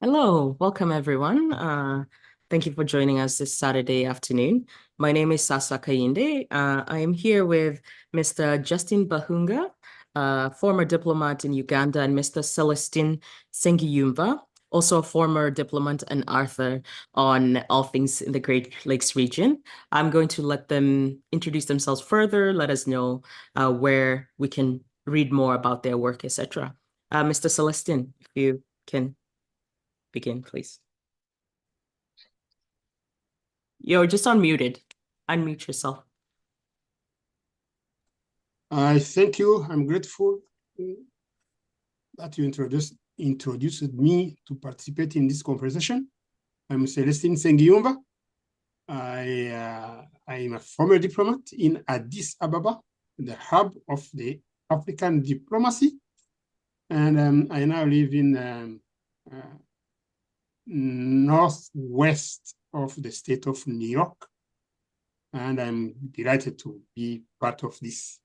Hello, welcome everyone. Thank you for joining us this Saturday afternoon. My name is Sasa Kayinde. I am here with Mr. Justin Bahunga, former diplomat in Uganda, and Mr. Celestine Sengiyumva, also a former diplomat and author on all things in the Great Lakes region. I'm going to let them introduce themselves further, let us know where we can read more about their work, etc. Mr. Celestine, if you can begin, please. You're just unmuted. Unmute yourself. I thank you. I'm grateful that you introduced me to participate in this conversation. I'm Celestine Sengiyumva. I am a former diplomat in Addis Ababa, the hub of the African diplomacy. And I now live in northwest of the state of New York. And I'm delighted to be part of this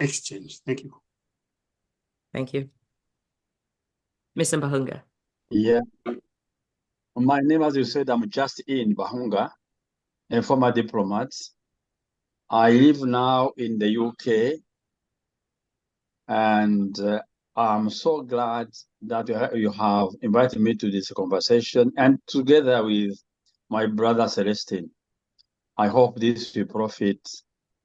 exchange. Thank you. Thank you. Mr. Bahunga. Yeah. My name, as you said, I'm Justin Bahunga, a former diplomat. I live now in the UK, and I'm so glad that you have invited me to this conversation, and together with my brother Celestine. I hope this will profit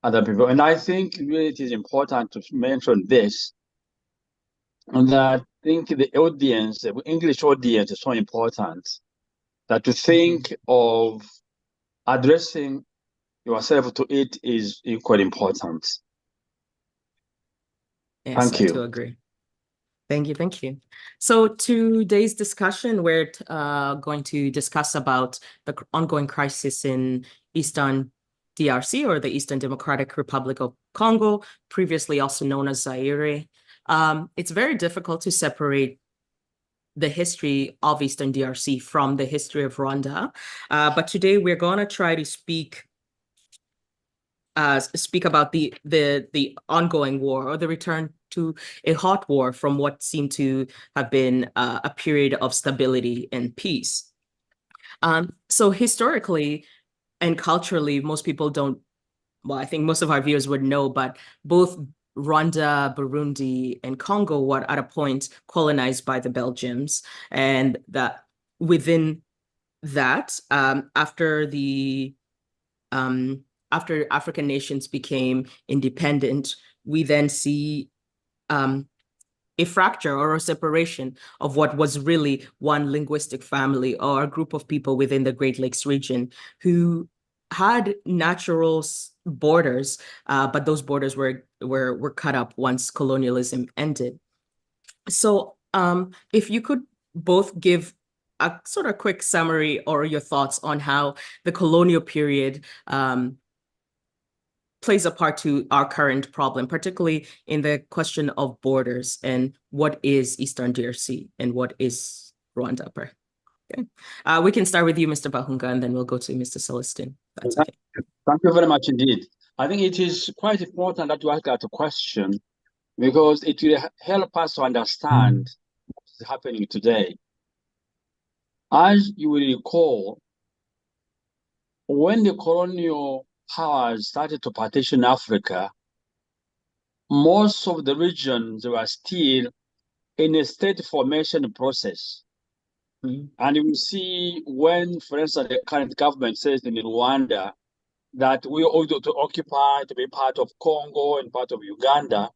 other people. And I think really it is important to mention this, and that I think the audience, the English audience, is so important that to think of addressing yourself to it is equally important. Yes, Thank you. I do agree. Thank you, thank you. So today's discussion, we're going to discuss about the ongoing crisis in Eastern DRC, or the Eastern Democratic Republic of Congo, previously also known as Zaire. It's very difficult to separate the history of Eastern DRC from the history of Rwanda. But today we're going to try to speak about the ongoing war, or the return to a hot war from what seemed to have been a period of stability and peace. So historically and culturally, most people don't, well, I think most of our viewers would know, but both Rwanda, Burundi, and Congo were at a point colonized by the Belgians, and that within that, after African nations became independent, we then see a fracture or a separation of what was really one linguistic family or a group of people within the Great Lakes region who had natural borders, but those borders were cut up once colonialism ended. So if you could both give a sort of quick summary or your thoughts on how the colonial period plays a part to our current problem, particularly in the question of borders and what is Eastern DRC and what is Rwanda. Okay. We can start with you, Mr. Bahunga, and then we'll go to Mr. Celestine. That's okay. Thank you very much indeed. I think it is quite important that you ask that question, because it will help us to understand what is happening today. As you will recall, when the colonial powers started to partition Africa, most of the regions were still in a state formation process. And you will see when, for instance, the current government says in Rwanda that we ought to occupy, to be part of Congo and part of Uganda,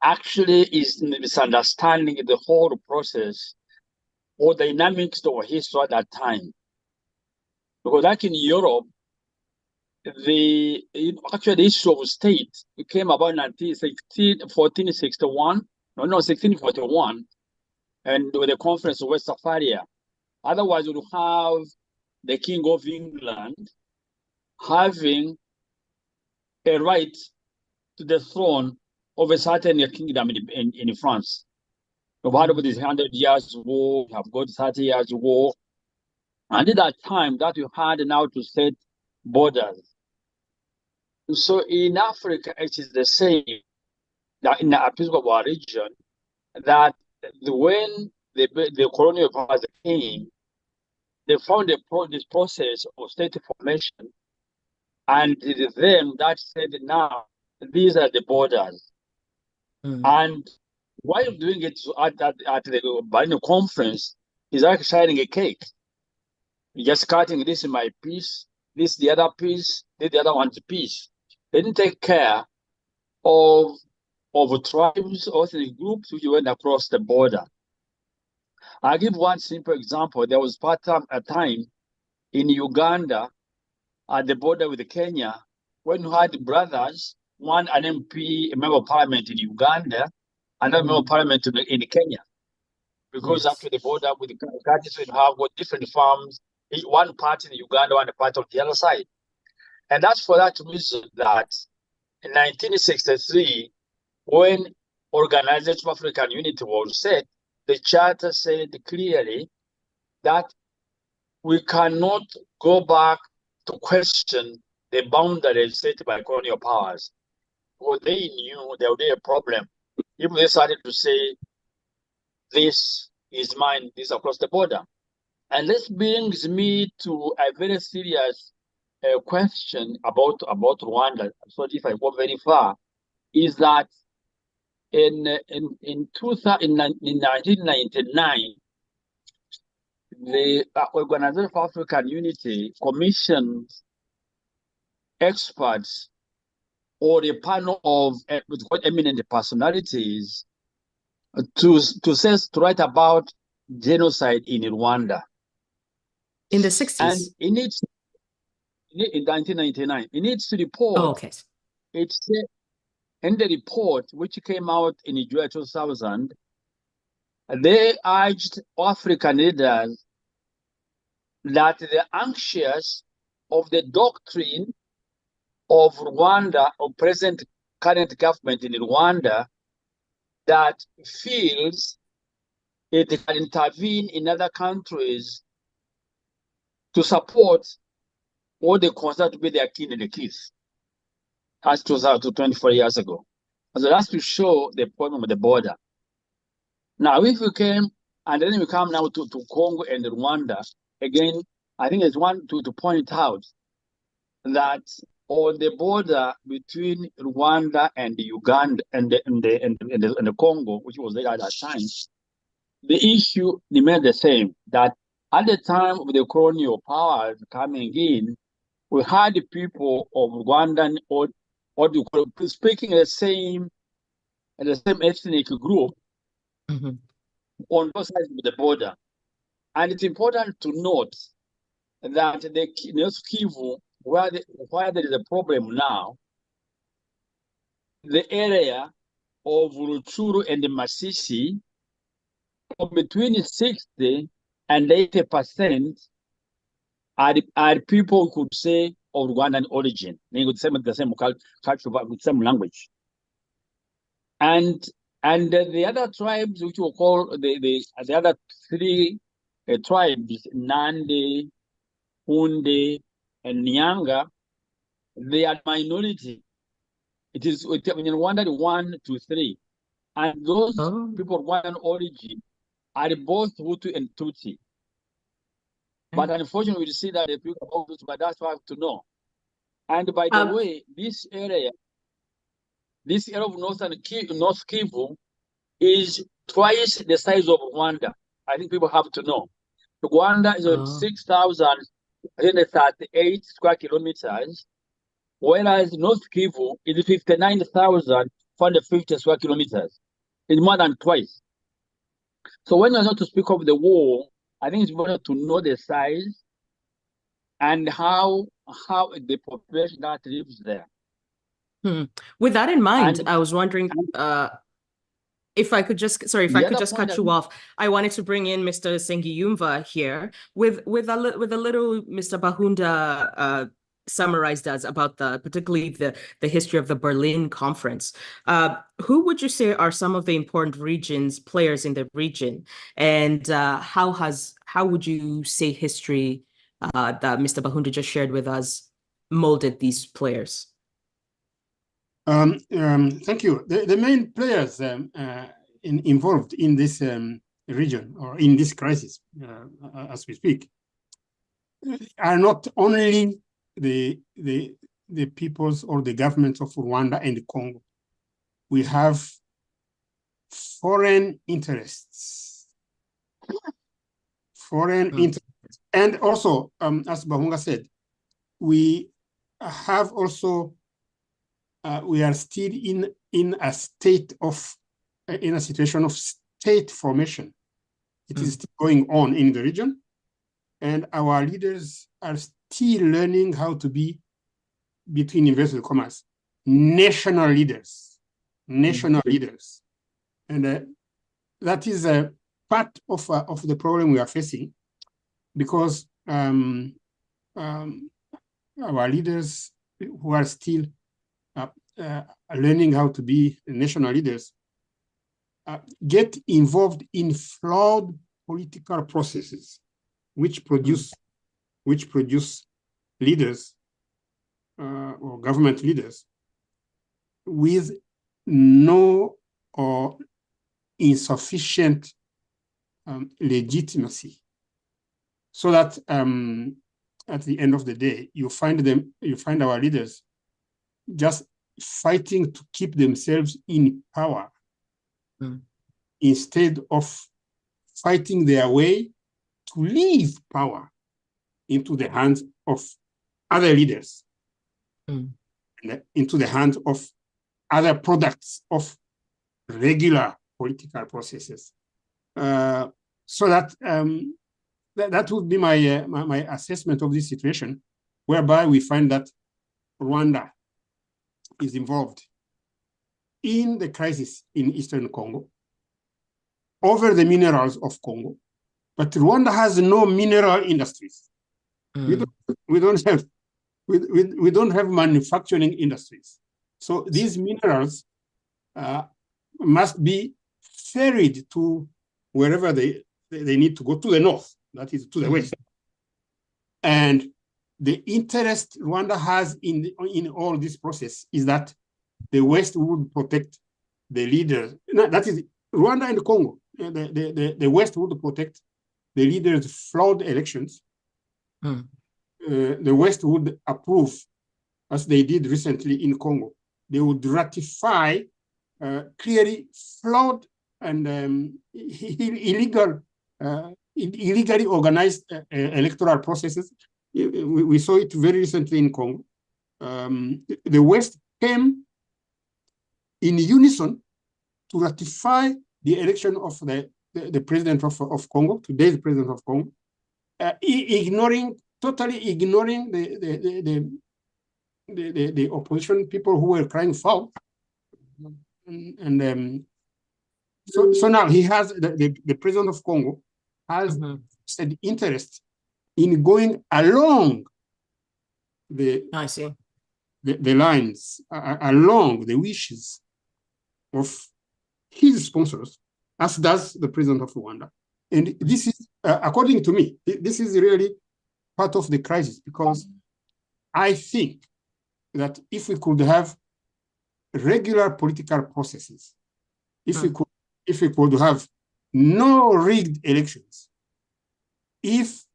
actually is misunderstanding the whole process or dynamics of history at that time. Because like in Europe, the issue of state came about in 1641, and with the Conference of Westphalia. Otherwise, you would have the King of England having a right to the throne of a certain kingdom in France. You've heard about this 100 years war, you have got 30 years war. And at that time, that you had now to set borders. So in Africa, it is the same that in the Episcopal region, that when the colonial powers came, they found this process of state formation, and it is them that said, now these are the borders. And while doing it at the Berlin conference, is like sharing a cake. You're just cutting this in my piece, this the other piece, this the other one's piece. They didn't take care of tribes or ethnic groups which went across the border. I'll give one simple example. There was a time in Uganda at the border with Kenya when you had brothers, one an MP, a member of parliament in Uganda, another member of parliament in Kenya. Because after the border with the countries, we have got different farms, one part in Uganda, one part on the other side. And that's for that reason that in 1963, when Organization of African Unity was set, the charter said clearly that we cannot go back to question the boundaries set by colonial powers. Because they knew there would be a problem if they started to say, this is mine, this is across the border. And this brings me to a very serious question about Rwanda. So if I go very far, is that in 1999, the Organization for African Unity commissioned experts or a panel of eminent personalities to write about genocide in Rwanda. In the 60s? And in 1999, in its report, it said, in the report, which came out in July 2000, they urged African leaders that they're anxious of the doctrine of Rwanda, or current government in Rwanda, that feels it can intervene in other countries to support what they consider to be their kin and the kids. As 24 years ago. So that's to show the problem with the border. Now, if we came, and then we come now to Congo and Rwanda, again, I think it's one to point out that on the border between Rwanda and Uganda and the Congo, which was there at that time, the issue remained the same, that at the time of the colonial powers coming in, we had the people of Rwandan or speaking the same ethnic group on both sides of the border. And it's important to note that the North Kivu, where there is a problem now, the area of Ruchuru and the Masisi, between 60 and 80% are people who could say of Rwandan origin. They would say the same culture, but with same language. And the other tribes, which we call the other three tribes, Nande, Hunde, and Nyanga, they are minority. It is in Rwanda 1 to 3, and those people of Rwandan origin are both Hutu and Tutsi. But unfortunately, we see that the people of Hutu, but that's what I have to know. And by the way, this area of North Kivu is twice the size of Rwanda. I think people have to know. Rwanda is on 6,038 square kilometers, whereas North Kivu is 59,450 square kilometers. It's more than twice. So when you're not to speak of the war, I think it's important to know the size and how the population that lives there. With that in mind, I was wondering if I could just, if I could just cut you off. I wanted to bring in Mr. Sengiyumva here with a little Mr. Bahunda summarized us about particularly the history of the Berlin Conference. Who would you say are some of the important players in the region, and how would you say history that Mr. Bahunda just shared with us molded these players? Thank you. The main players involved in this region or in this crisis as we speak are not only the peoples or the governments of Rwanda and Congo. We have foreign interests. And also, as Bahunga said, we have also, we are still in a state of, in a situation of state formation. It is still going on in the region, and our leaders are still learning how to be, between inverted commas, national leaders. And that is a part of the problem we are facing, because our leaders who are still learning how to be national leaders get involved in flawed political processes, which produce leaders or government leaders with no or insufficient legitimacy, so that at the end of the day, you find our leaders just fighting to keep themselves in power instead of fighting their way to leave power into the hands of other leaders, and into the hands of other products of regular political processes. So that that would be my assessment of this situation, whereby we find that Rwanda is involved in the crisis in Eastern Congo over the minerals of Congo, but Rwanda has no mineral industries. We don't have manufacturing industries. So these minerals must be ferried to wherever they need to go, to the north, that is to the west. And the interest Rwanda has in all this process is that the West would protect the leaders. No, that is Rwanda and Congo. The West would protect the leaders' flawed elections. The West would approve, as they did recently in Congo. They would ratify clearly flawed and illegally organized electoral processes. We saw it very recently in Congo. The West came in unison to ratify the election of the president of Congo, today's president of Congo, totally ignoring the opposition people who were crying foul. So now he has, the president of Congo has said interest in going along the lines, along the wishes of his sponsors, as does the president of Rwanda. And this is, according to me, this is really part of the crisis, because I think that if we could have regular political processes, if we could have no rigged elections, if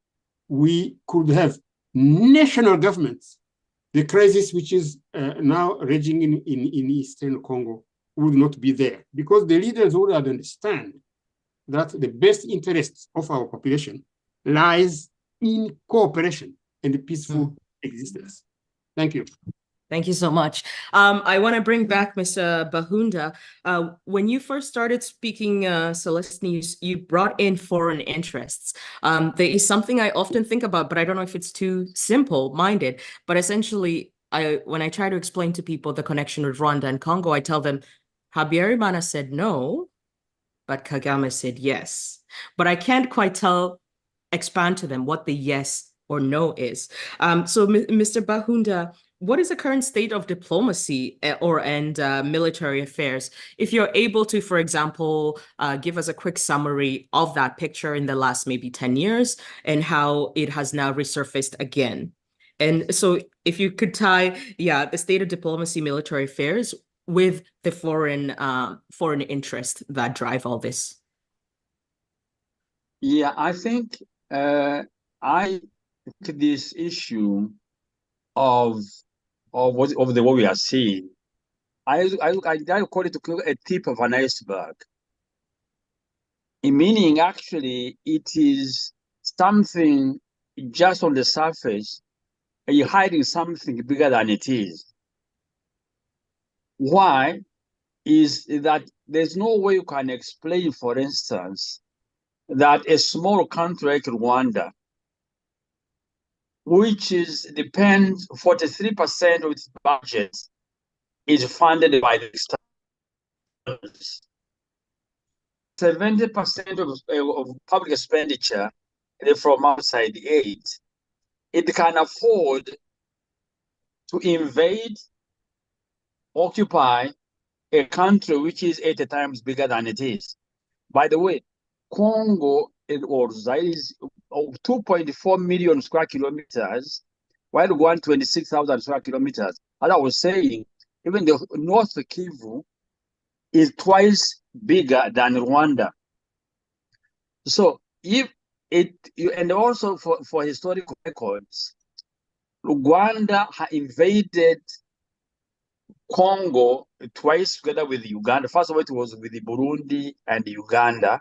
we could have national governments, the crisis which is now raging in Eastern Congo would not be there, because the leaders would understand that the best interests of our population lies in cooperation and peaceful existence. Thank you. Thank you so much. I want to bring back Mr. Bahunda. When you first started speaking, Celestine, you brought in foreign interests. There is something I often think about, but I don't know if it's too simple-minded. But essentially, when I try to explain to people the connection with Rwanda and Congo, I tell them, Habyarimana said no, but Kagame said yes. But I can't quite expand to them what the yes or no is. So, Mr. Bahunda, what is the current state of diplomacy and military affairs? If you're able to, for example, give us a quick summary of that picture in the last maybe 10 years and how it has now resurfaced again. And so if you could tie, the state of diplomacy, military affairs with the foreign interest that drive all this? Yeah, I think I took this issue of what we are seeing. I call it a tip of an iceberg. Meaning, actually, it is something just on the surface, and you're hiding something bigger than it is. Why? Is that there's no way you can explain, for instance, that a small country like Rwanda, which depends 43% of its budget is funded by the externals. 70% of public expenditure from outside the aid. It can afford to invade, occupy a country which is 80 times bigger than it is. By the way, Congo is 2.4 million square kilometers, while Rwanda 26,000 square kilometers. As I was saying, even the North Kivu is twice bigger than Rwanda. So if and also for historical records, Rwanda invaded Congo twice together with Uganda. First of all, it was with the Burundi and Uganda.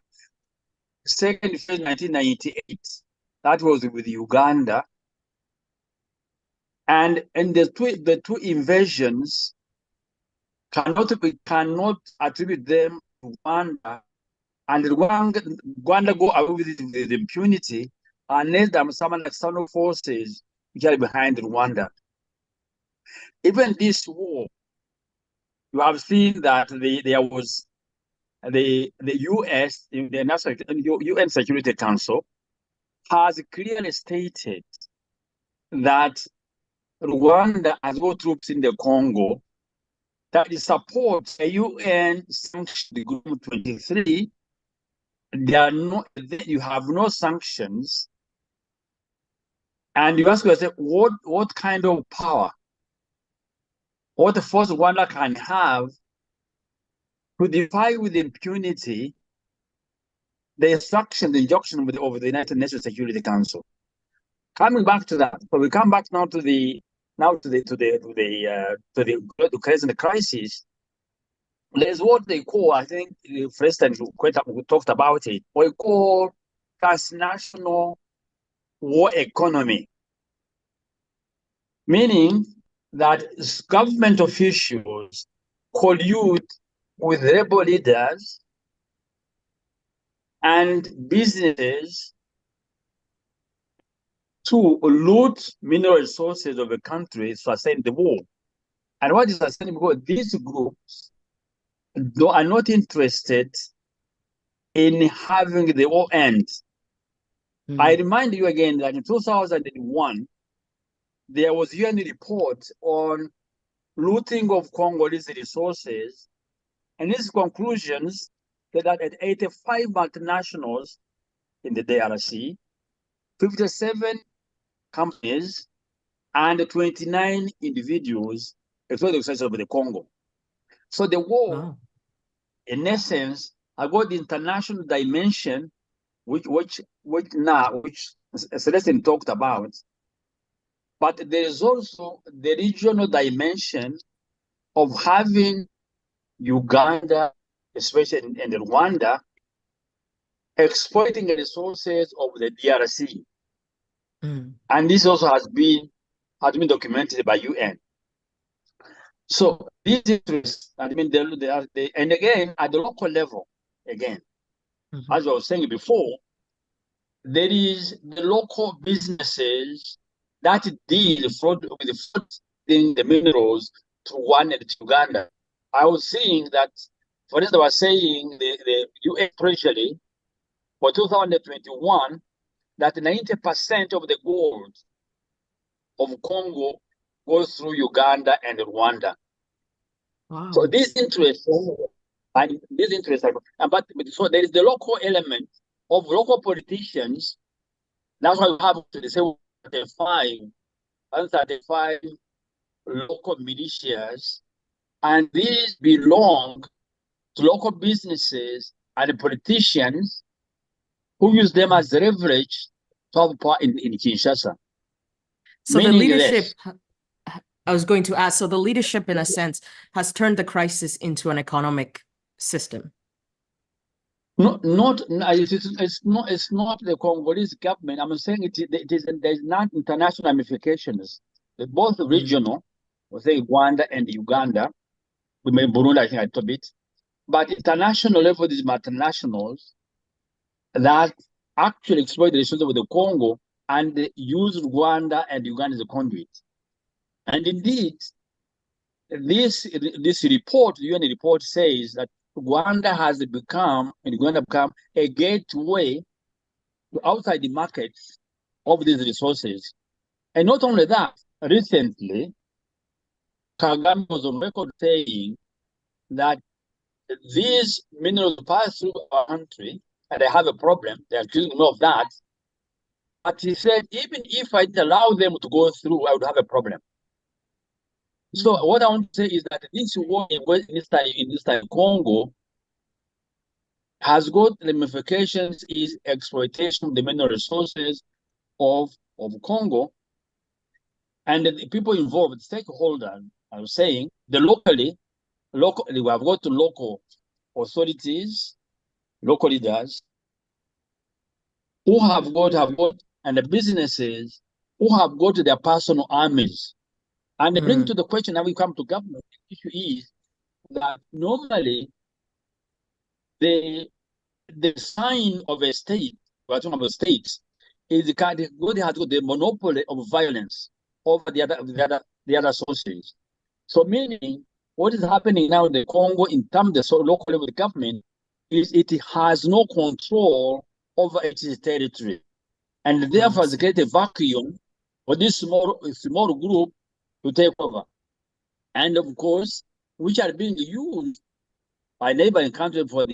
Second phase, 1998, that was with Uganda. And the two invasions cannot attribute them to Rwanda, and Rwanda go away with impunity unless there are some external forces which are behind Rwanda. Even this war, you have seen that there was the US, the UN Security Council, has clearly stated that Rwanda has got troops in the Congo that it supports a UN sanctioned Group 23. You have no sanctions, and you ask yourself, what kind of power, what the force Rwanda can have to defy with impunity the injunction of the United Nations Security Council. Coming back to that, so we come back now to the present crisis. There's what they call, I think, for instance, we talked about it, what we call transnational war economy, meaning that government officials collude with rebel leaders and businesses to loot mineral resources of a country to sustain the war. And what is sustaining? Because these groups are not interested in having the war end. I remind you again that in 2001, there was a UN report on looting of Congolese resources, and its conclusions that at 85 multinationals in the DRC, 57 companies, and 29 individuals exploited the resources of the Congo. So the war, in essence, has got the international dimension, which Celestine talked about, but there is also the regional dimension of having Uganda, especially in Rwanda, exploiting the resources of the DRC. And this also has been documented by UN. So these interests, and again, at the local level, again, as I was saying before, there is the local businesses that deal with the minerals to Rwanda and to Uganda. I was seeing that, for instance, I was saying the UN Treasury for 2021 that 90% of the gold of Congo goes through Uganda and Rwanda. Wow. So these interests, but so there is the local element of local politicians. That's why we have to say 135 local militias And these belong to local businesses and politicians who use them as leverage to have power in Kinshasa. So the Meaning leadership, this, I was going to ask, so the leadership, in a sense, has turned the crisis into an economic system. it's not the Congolese government. I'm saying there's not international ramifications. They're both regional, we say Rwanda and Uganda. We may Burundi, I think, a little bit. But international level, these multinationals that actually exploit the resources of the Congo and they use Rwanda and Uganda as a conduit. And indeed, this report, the UN report, says that Rwanda has become a gateway to outside the markets of these resources. And not only that, recently, Kagame was on record saying that these minerals pass through our country and they have a problem. They are accusing me of that. But he said, even if I allow them to go through, I would have a problem. So what I want to say is that this war in this time Congo has got ramifications is exploitation of the mineral resources of Congo. And the people involved, stakeholders, I was saying, locally, we have got to local authorities, local leaders, who have got, and the businesses who have got their personal armies. And they bring to the question, now we come to government, the issue is that normally the sign of a state, we're talking about states, is the has got the monopoly of violence over the other sources. So meaning what is happening now in the Congo in terms of the local level government is it has no control over its territory. And therefore it's created a vacuum for this small group to take over. And of course, which are being used by neighboring countries for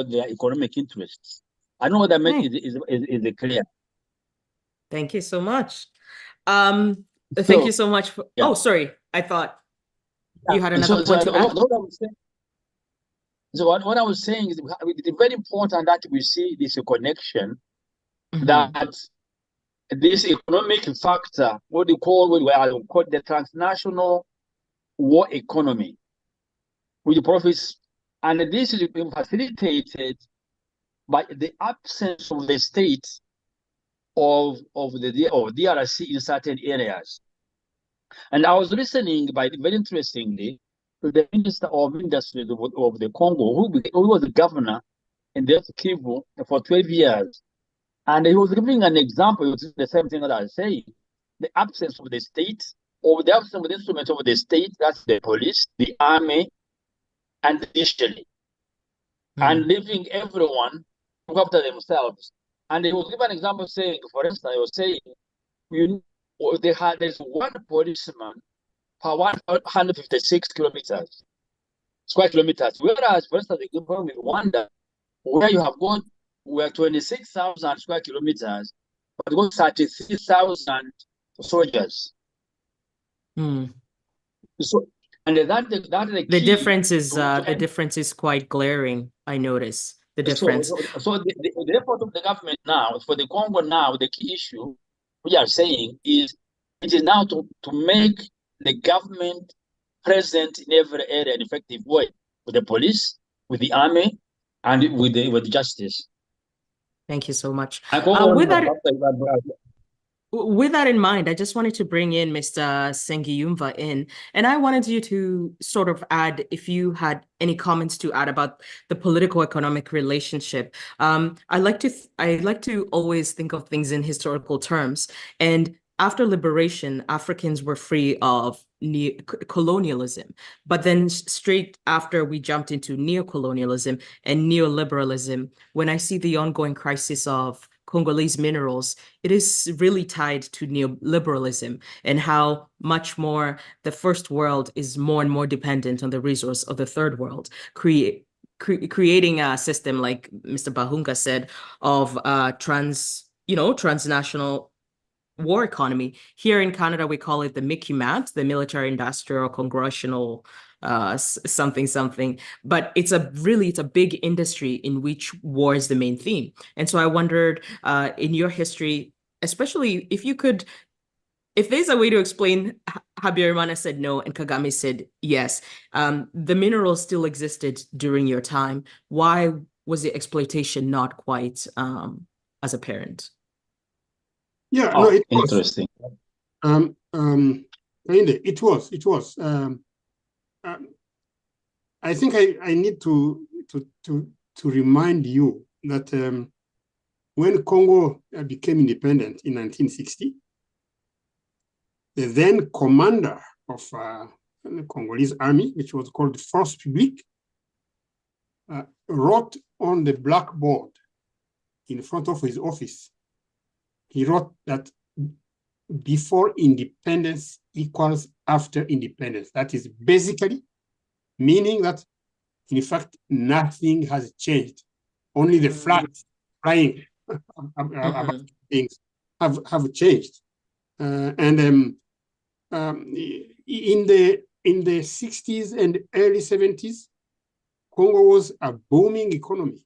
their economic interests. I know what that meant is clear. Thank you so much. Thank you so much for, oh, sorry. I thought you had another point to add. What I was saying is it's very important that we see this connection, that this economic factor, what we call the transnational war economy, with the profits, and this is being facilitated by the absence of the state of DRC in certain areas. And I was listening, very interestingly, to the Minister of Industry of the Congo, who was the governor in the Kivu for 12 years. And he was giving an example, it was the same thing that I was saying, the absence of the state, or the absence of the instruments of the state, that's the police, the army, and the judiciary, and leaving everyone to look after themselves. And he was giving an example saying, for instance, I was saying, there's one policeman per 156 square kilometers. Whereas, for instance, in Rwanda, where you have got 26,000 square kilometers, but got 33,000 soldiers. So, and the difference is quite glaring. I notice the difference. So the effort of the government now for the Congo now, the key issue we are saying is it is now to make the government present in every area in an effective way, with the police, with the army, and with justice. Thank you so much. With that in mind, I just wanted to bring in Mr. Sengiyumva in, and I wanted you to sort of add, if you had any comments to add about the political-economic relationship. I like to always think of things in historical terms, and after liberation, Africans were free of colonialism, but then straight after we jumped into neocolonialism and neoliberalism, when I see the ongoing crisis of Congolese minerals, it is really tied to neoliberalism and how much more the first world is more and more dependent on the resource of the third world, creating a system, like Mr. Bahunga said, of transnational war economy. Here in Canada, we call it the MICUMAT, the Military Industrial Congressional something. But it's a big industry in which war is the main theme. And so I wondered, in your history, especially if there's a way to explain Habyarimana said no and Kagame said yes, the minerals still existed during your time. Why was the exploitation not quite as apparent? Yeah, no, it was. Interesting. It was. I think I need to remind you that when Congo became independent in 1960, the then commander of the Congolese army, which was called Force Publique, wrote on the blackboard in front of his office. He wrote that before independence equals after independence. That is basically meaning that, in fact, nothing has changed. Only the flags flying about things have changed. And in the 60s and early 70s, Congo was a booming economy.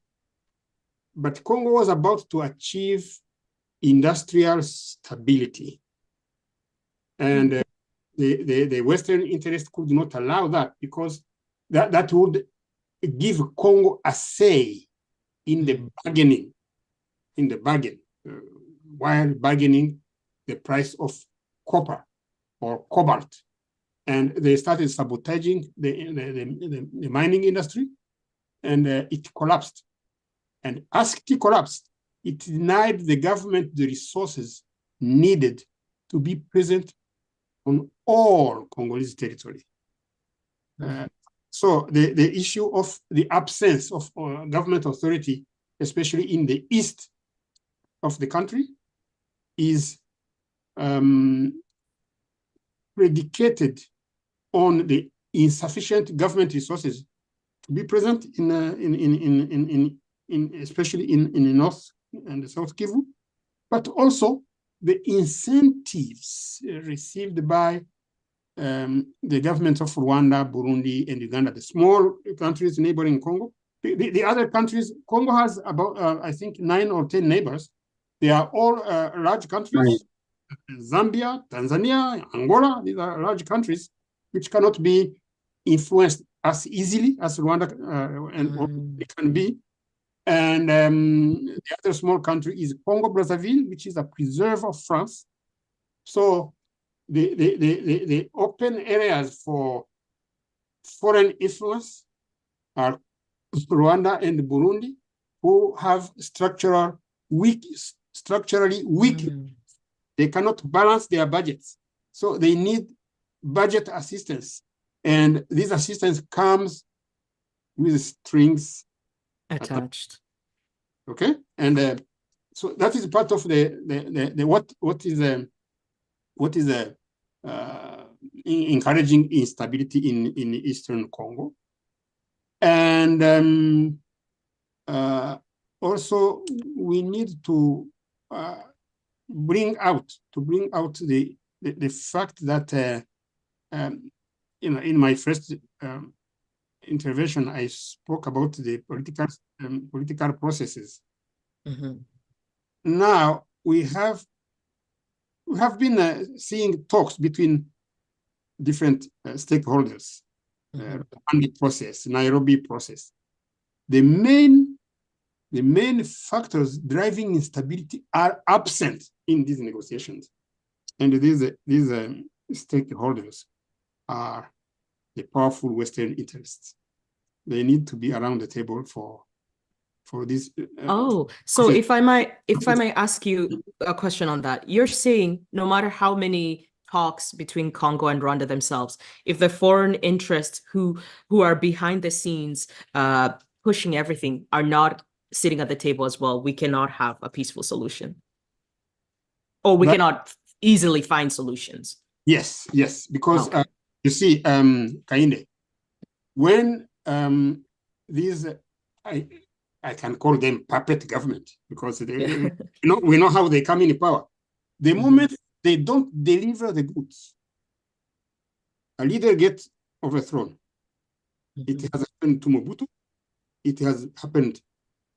But Congo was about to achieve industrial stability. And the Western interest could not allow that, because that would give Congo a say in the bargaining, while bargaining the price of copper or cobalt. And they started sabotaging the mining industry, and it collapsed. And as it collapsed, it denied the government the resources needed to be present on all Congolese territory. So the issue of the absence of government authority, especially in the east of the country, is predicated on the insufficient government resources to be present especially in the north and the South Kivu, but also the incentives received by the governments of Rwanda, Burundi, and Uganda, the small countries neighboring Congo. The other countries, Congo has about, I think, 9 or 10 neighbors. They are all large countries. Right. Zambia, Tanzania, Angola, these are large countries which cannot be influenced as easily as Rwanda and it can be. And the other small country is Congo-Brazzaville, which is a preserve of France. So the open areas for foreign influence are Rwanda and Burundi, who have structurally weak. They cannot balance their budgets. So they need budget assistance. And this assistance comes with strings attached. Okay, and so that is part of what is encouraging instability in Eastern Congo, and also we need to bring out the fact that in my first intervention, I spoke about the political processes. Now we have been seeing talks between different stakeholders, Rwanda process, Nairobi process. The main factors driving instability are absent in these negotiations, and these stakeholders are the powerful Western interests. They need to be around the table for this. So if I might ask you a question on that, you're saying no matter how many talks between Congo and Rwanda themselves, if the foreign interests who are behind the scenes pushing everything are not sitting at the table as well, we cannot have a peaceful solution, or we cannot easily find solutions. Yes, because you see, Kainde, when these, I can call them puppet government, because we know how they come in power. The moment they don't deliver the goods, a leader gets overthrown. It has happened to Mobutu. It has happened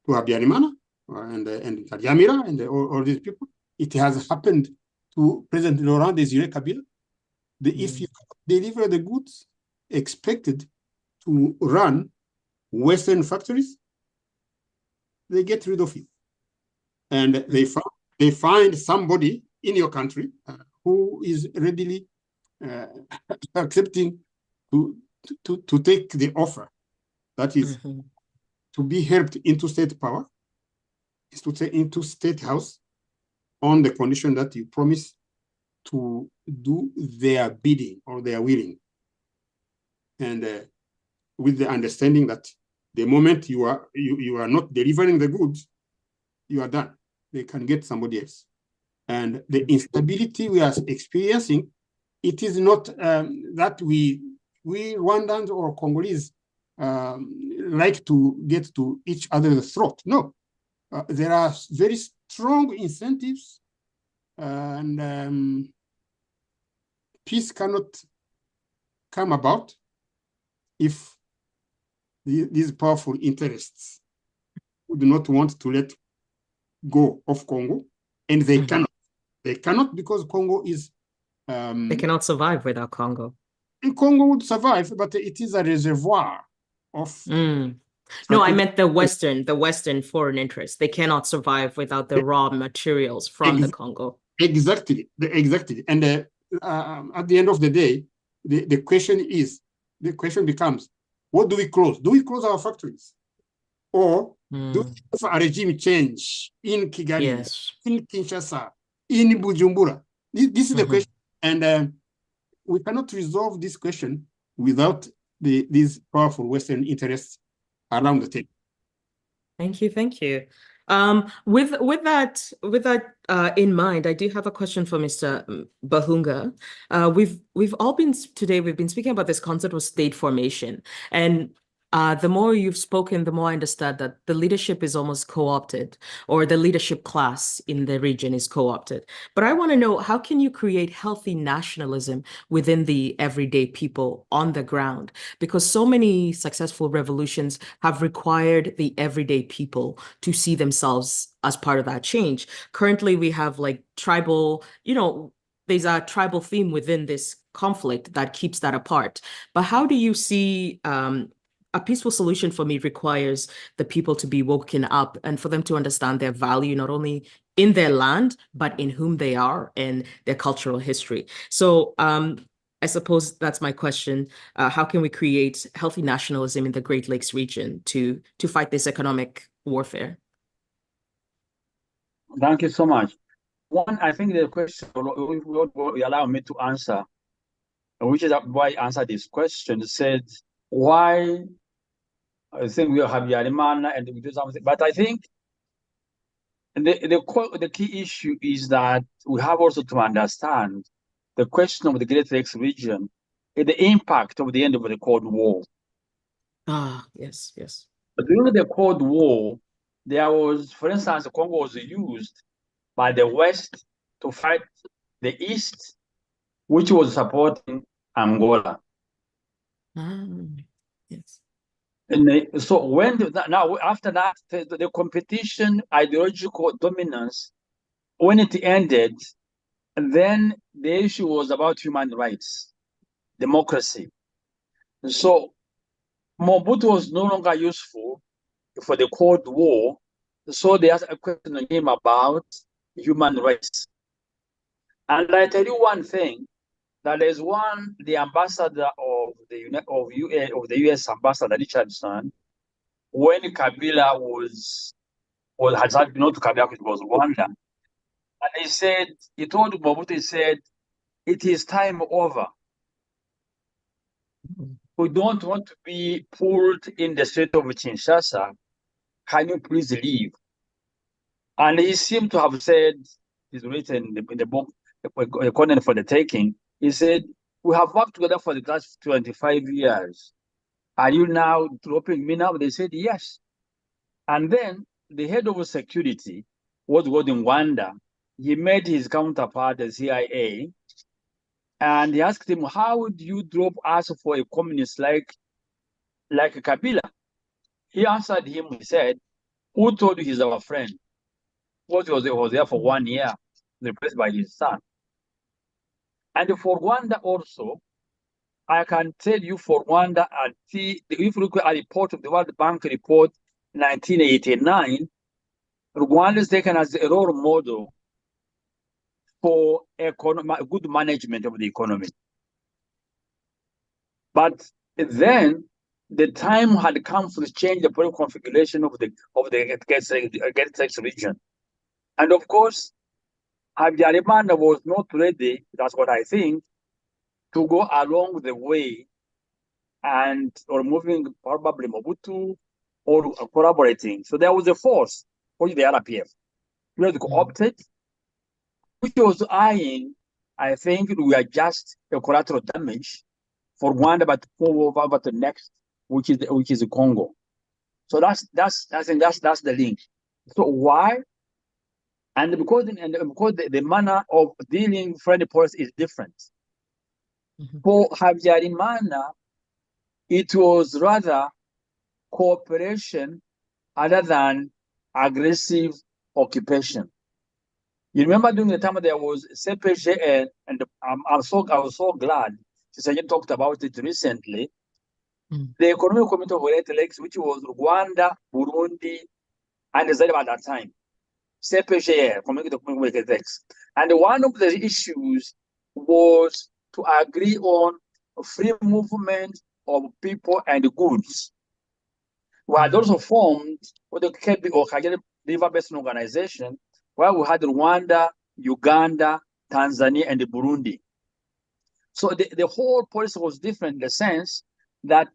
to Habyarimana and Karyamira and all these people. It has happened to President Laurent Désiré Kabila. If you deliver the goods expected to run Western factories, they get rid of it. And they find somebody in your country who is readily accepting to take the offer. That is to be helped into state power, is to take into state house on the condition that you promise to do their bidding or their willing. And with the understanding that the moment you are not delivering the goods, you are done. They can get somebody else. And the instability we are experiencing, it is not that we Rwandans or Congolese like to get to each other's throat. No, there are very strong incentives, and peace cannot come about if these powerful interests do not want to let go of Congo, and they cannot. They cannot because Congo is. They cannot survive without Congo. Congo would survive, but it is a reservoir of. No, I meant the Western foreign interests. They cannot survive without the raw materials from the Congo. Exactly. And at the end of the day, the question becomes, what do we close? Do we close our factories? Or do we have a regime change in Kigali, in Kinshasa, in Bujumbura? This is the question. And we cannot resolve this question without these powerful Western interests around the table. Thank you. With that in mind, I do have a question for Mr. Bahunga. We've been speaking about this concept of state formation, and the more you've spoken, the more I understand that the leadership is almost co-opted, or the leadership class in the region is co-opted. But I want to know, how can you create healthy nationalism within the everyday people on the ground? Because so many successful revolutions have required the everyday people to see themselves as part of that change. Currently, we have like tribal, there's a tribal theme within this conflict that keeps that apart. But how do you see a peaceful solution? For me, requires the people to be woken up and for them to understand their value, not only in their land, but in whom they are and their cultural history. So I suppose that's my question. How can we create healthy nationalism in the Great Lakes region to fight this economic warfare? Thank you so much. One, I think the question will allow me to answer, which is why I answered this question, said, why I think we have Yarimana and we do something. But I think the key issue is that we have also to understand the question of the Great Lakes region and the impact of the end of the Cold War. Yes. But during the Cold War, there was, for instance, Congo was used by the West to fight the East, which was supporting Angola. Yes. And so now after that, the competition, ideological dominance, when it ended, then the issue was about human rights, democracy. And so Mobutu was no longer useful for the Cold War. So they asked a question on him about human rights. And I tell you one thing, that there's the ambassador of the US ambassador Richardson, when Kabila had started not to Kabila, it was Rwanda. And he told Mobutu, he said, it is time over. We don't want to be pulled in the Strait of Kinshasa. Can you please leave? And he seemed to have said, he's written in the book, A Continent for the Taking, he said, we have worked together for the last 25 years. Are you now dropping me now? They said, yes. And then the head of security was in Rwanda, he met his counterpart, the CIA, and he asked him, how would you drop us for a communist like Kabila? He answered him, he said, who told you he's our friend? Because he was there for 1 year, replaced by his son. And for Rwanda also, I can tell you for Rwanda, if you look at a report of the World Bank report 1989, Rwanda is taken as a role model for good management of the economy. But then the time had come to change the political configuration of the Getsex region. And of course, Habyarimana was not ready, that's what I think, to go along the way or moving probably Mobutu or collaborating. So there was a force, which the RPF, which co-opted, which was eyeing, I think we are just a collateral damage for Rwanda, but move over to the next, which is Congo. So that's the link. So why? And because the manner of dealing foreign policy is different. For Habyarimana, it was rather cooperation other than aggressive occupation. You remember during the time there was CPGL, and I was so glad Chisaje talked about it recently. The Economic Committee of Great Lakes, which was Rwanda, Burundi, and Zaire at that time. CPGL, Community of Great Lakes. And one of the issues was to agree on free movement of people and goods. We had also formed what the KB or Kagera River Basin Organization, where we had Rwanda, Uganda, Tanzania, and Burundi. So the whole policy was different in the sense that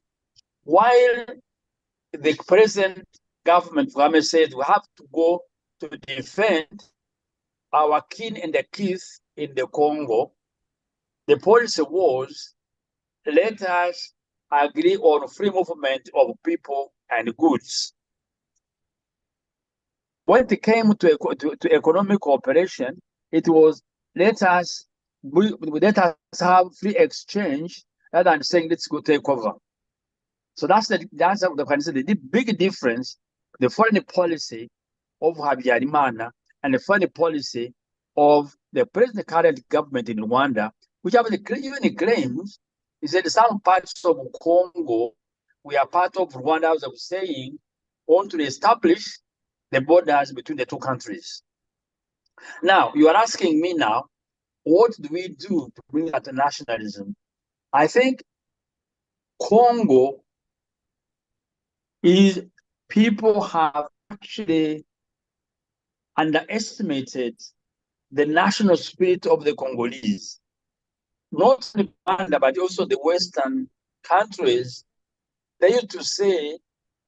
while the present government said we have to go to defend our kin and the kith in the Congo, the policy was, let us agree on free movement of people and goods. When it came to economic cooperation, it was let us have free exchange rather than saying let's go take over. So that's the big difference, the foreign policy of Habyarimana and the foreign policy of the present current government in Rwanda, which even claims is that some parts of Congo we are part of Rwanda, as I was saying, want to establish the borders between the two countries. Now, you are asking me now, what do we do to bring that nationalism? I think Congo is, people have actually underestimated the national spirit of the Congolese. Not only Rwanda, but also the Western countries. They used to say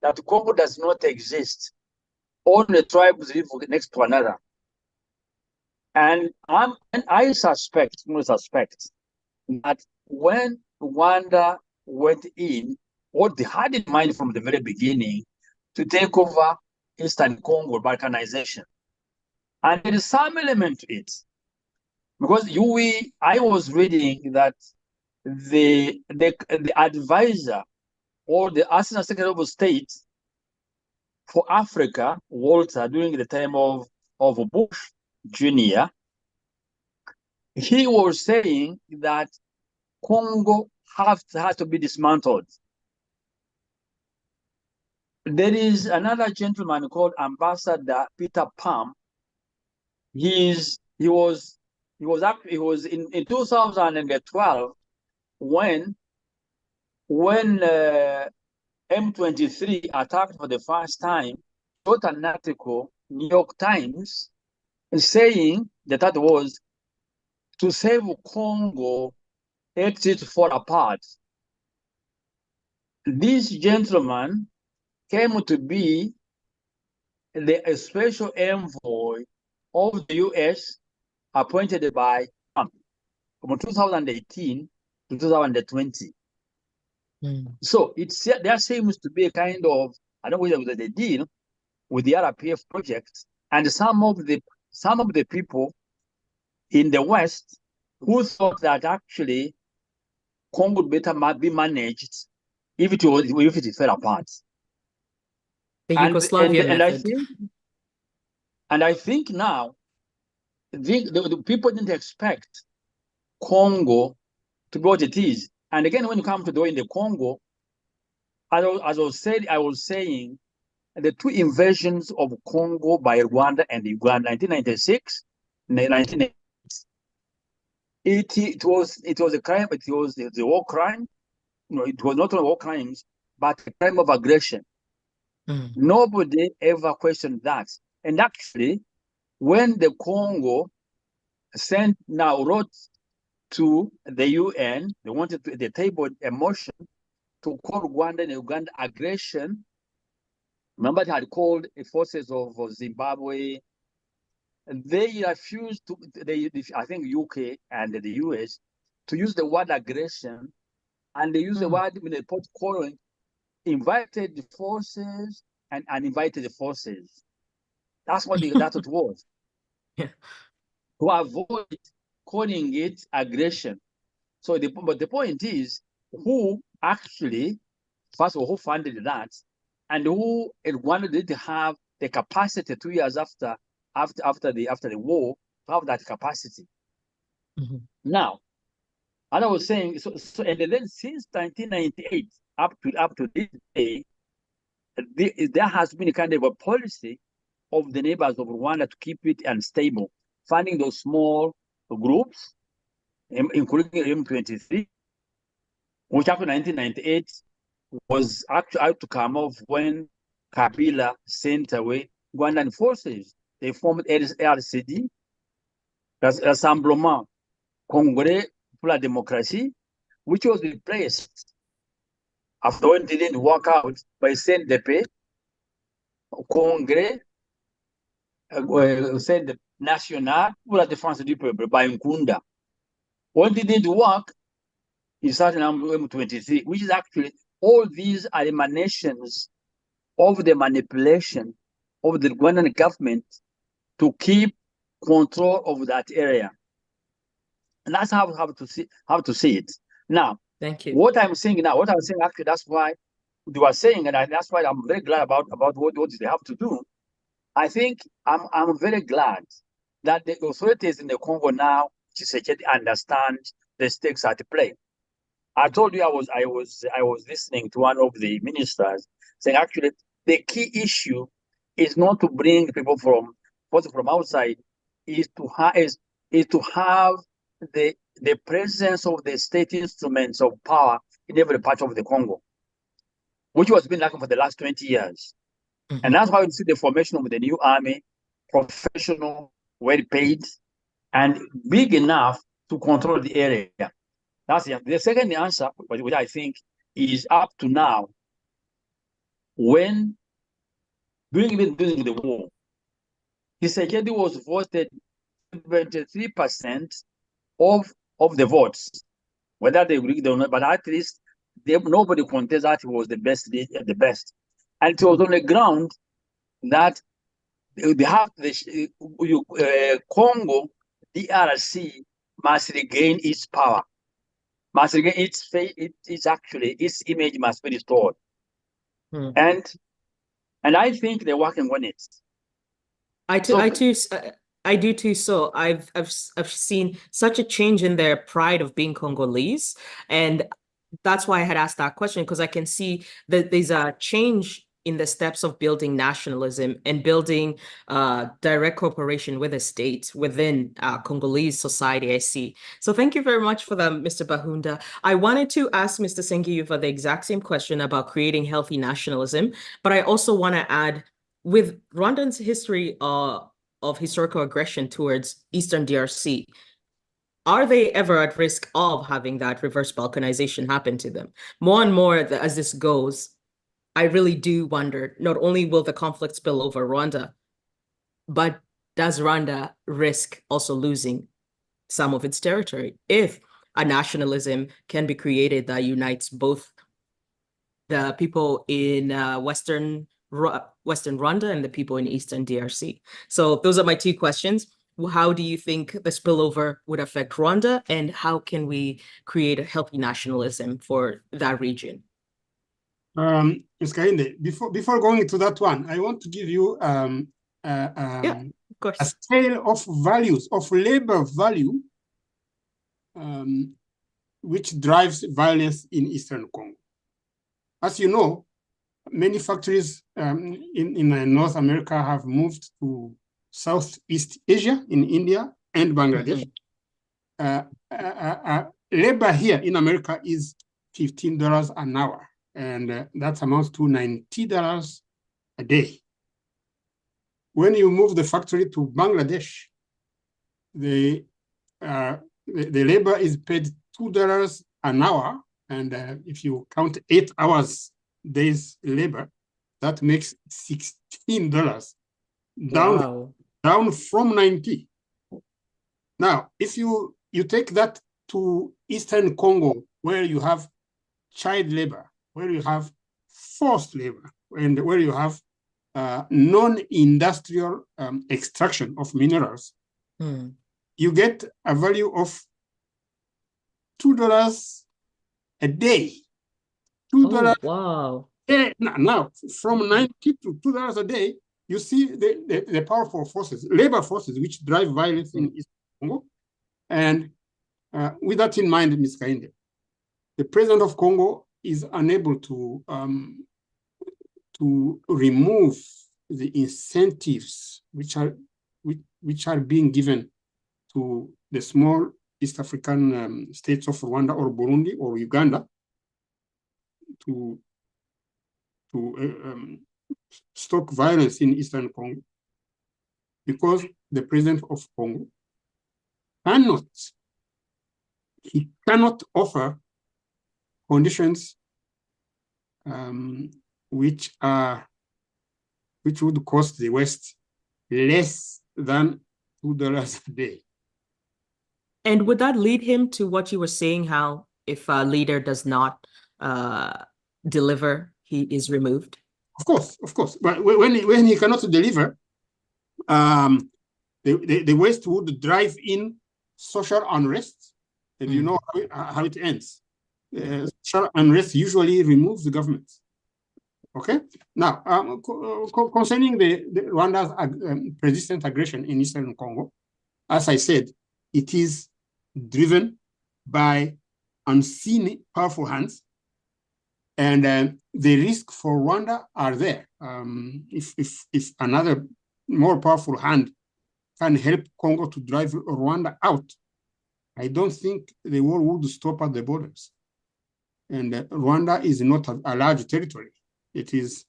that Congo does not exist. All the tribes live next to another. And I suspect that when Rwanda went in, what they had in mind from the very beginning, to take over Eastern Congo, Balkanization. And there is some element to it. Because I was reading that the advisor or the Assistant Secretary of State for Africa, Walter, during the time of Bush Jr., he was saying that Congo has to be dismantled. There is another gentleman called Ambassador Peter Palm. He was in 2012 when M23 attacked for the first time, wrote an article, New York Times, saying that was to save Congo, exit fall apart. This gentleman came to be the special envoy of the US appointed by Trump from 2018 to 2020. So there seems to be a kind of, I don't know whether the deal with the RPF project, and some of the people in the West who thought that actually Congo would better be managed if it fell apart. The Yugoslavia method. I think now the people didn't expect Congo to be what it is. And again, when you come to in the Congo, as I was saying, the two invasions of Congo by Rwanda and Uganda, 1996, 1998, it was a crime. It was the war crime. No, it was not only war crimes, but a crime of aggression. Nobody ever questioned that. And actually, when the Congo wrote to the UN, they wanted to, they tabled a motion to call Rwanda and Uganda aggression. Remember, they had called the forces of Zimbabwe. They refused to, I think UK and the US, to use the word aggression, and they used the word in the protocol, invited the forces and uninvited the forces. That's what it was. Yeah. To avoid calling it aggression. So but the point is, who actually, first of all, who funded that, and who wanted to have the capacity 2 years after the war to have that capacity. Now, as I was saying, and then since 1998 up to this day, there has been a kind of a policy of the neighbors of Rwanda to keep it unstable, funding those small groups, including M23, which after 1998 was actually out to come off when Kabila sent away Rwandan forces. They formed RCD, Rassemblement Congolais pour la Démocratie, which was replaced after when it didn't work out by CNDP, Congrès, National pour la Défense du Peuple by Nkunda. When it didn't work, it started M23, which is actually, all these are emanations of the manipulation of the Rwandan government to keep control of that area. And that's how we have to see it. Now, thank you. What I'm saying actually, that's why they were saying, and that's why I'm very glad about what they have to do. I think I'm very glad that the authorities in the Congo now understand the stakes at play. I told you I was listening to one of the ministers saying actually the key issue is not to bring people from outside, is to have the presence of the state instruments of power in every part of the Congo, which was been lacking for the last 20 years. And that's why you see the formation of the new army, professional, well paid, and big enough to control the area. That's the second answer, which I think is up to now, when during the war, Tshisekedi was voted 23% of the votes, whether they agreed or not, but at least nobody contested that he was the best. And it was on the ground that they have Congo DRC must regain its power, must regain its faith. Its image must be restored. And I think they're working on it. I do too. So I've seen such a change in their pride of being Congolese, and that's why I had asked that question, because I can see that there's a change in the steps of building nationalism and building direct cooperation with the state within Congolese society, I see. So thank you very much for that, Mr. Bahunda. I wanted to ask Mr. Sengiyuva the exact same question about creating healthy nationalism, but I also want to add, with Rwandan's history of historical aggression towards Eastern DRC, are they ever at risk of having that reverse balkanization happen to them? More and more as this goes, I really do wonder, not only will the conflict spill over Rwanda, but does Rwanda risk also losing some of its territory if a nationalism can be created that unites both the people in Western Rwanda and the people in Eastern DRC? So those are my two questions. how do you think the spillover would affect Rwanda, and how can we create a healthy nationalism for that region? Ms. Kainde, before going to that one, I want to give you Yeah, of course. a scale of values, of labor value, which drives violence in Eastern Congo. As you know, many factories in North America have moved to Southeast Asia, in India and Bangladesh. Labor here in America is $15 an hour, and that amounts to $90 a day. When you move the factory to Bangladesh, the labor is paid $2 an hour, and if you count 8 hours days labor, that makes $16 down from 90. Now, if you take that to Eastern Congo, where you have child labor, where you have forced labor, and where you have non-industrial extraction of minerals, you get a value of $2 a day. $2. Oh, wow. Now, from 90 to $2 a day, you see the powerful forces, labor forces, which drive violence in East Congo. And with that in mind, Ms. Kainde, the president of Congo is unable to remove the incentives which are being given to the small East African states of Rwanda or Burundi or Uganda to stop violence in Eastern Congo, because the president of Congo cannot offer conditions which would cost the West less than $2 a day. And would that lead him to what you were saying, how if a leader does not deliver, he is removed? Of course. But when he cannot deliver, the West would drive in social unrest, and you know how it ends. Social unrest usually removes the government. Okay. Now, concerning the Rwanda's persistent aggression in Eastern Congo, as I said, it is driven by unseen powerful hands, and the risk for Rwanda are there. If another more powerful hand can help Congo to drive Rwanda out, I don't think the war would stop at the borders. And Rwanda is not a large territory. It is,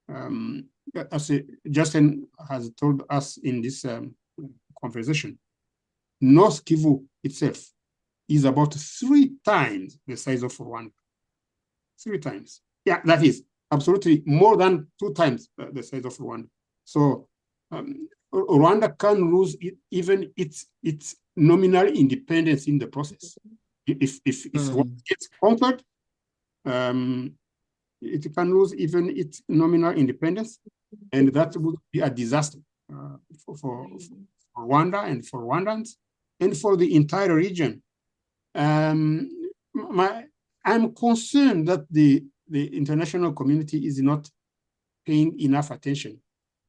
as Justin has told us in this conversation, North Kivu itself is about 3 times the size of Rwanda. 3 times. Yeah, that is absolutely more than 2 times the size of Rwanda. So Rwanda can lose even its nominal independence in the process. If Rwanda gets conquered, it can lose even its nominal independence, and that would be a disaster for Rwanda and for Rwandans and for the entire region. I'm concerned that the international community is not paying enough attention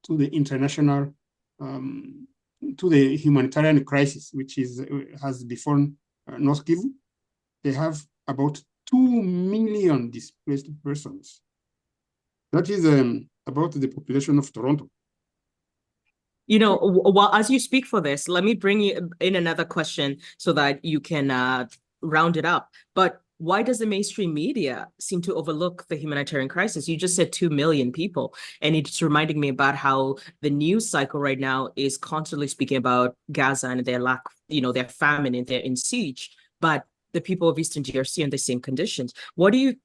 to the international, to the humanitarian crisis, which has befallen North Kivu. They have about 2 million displaced persons. That is about the population of Toronto. You know, while as you speak for this, let me bring you in another question so that you can round it up. But why does the mainstream media seem to overlook the humanitarian crisis? You just said 2 million people, and it's reminding me about how the news cycle right now is constantly speaking about Gaza and their lack, their famine and they're in siege. But the people of Eastern DRC are in the same conditions. What do you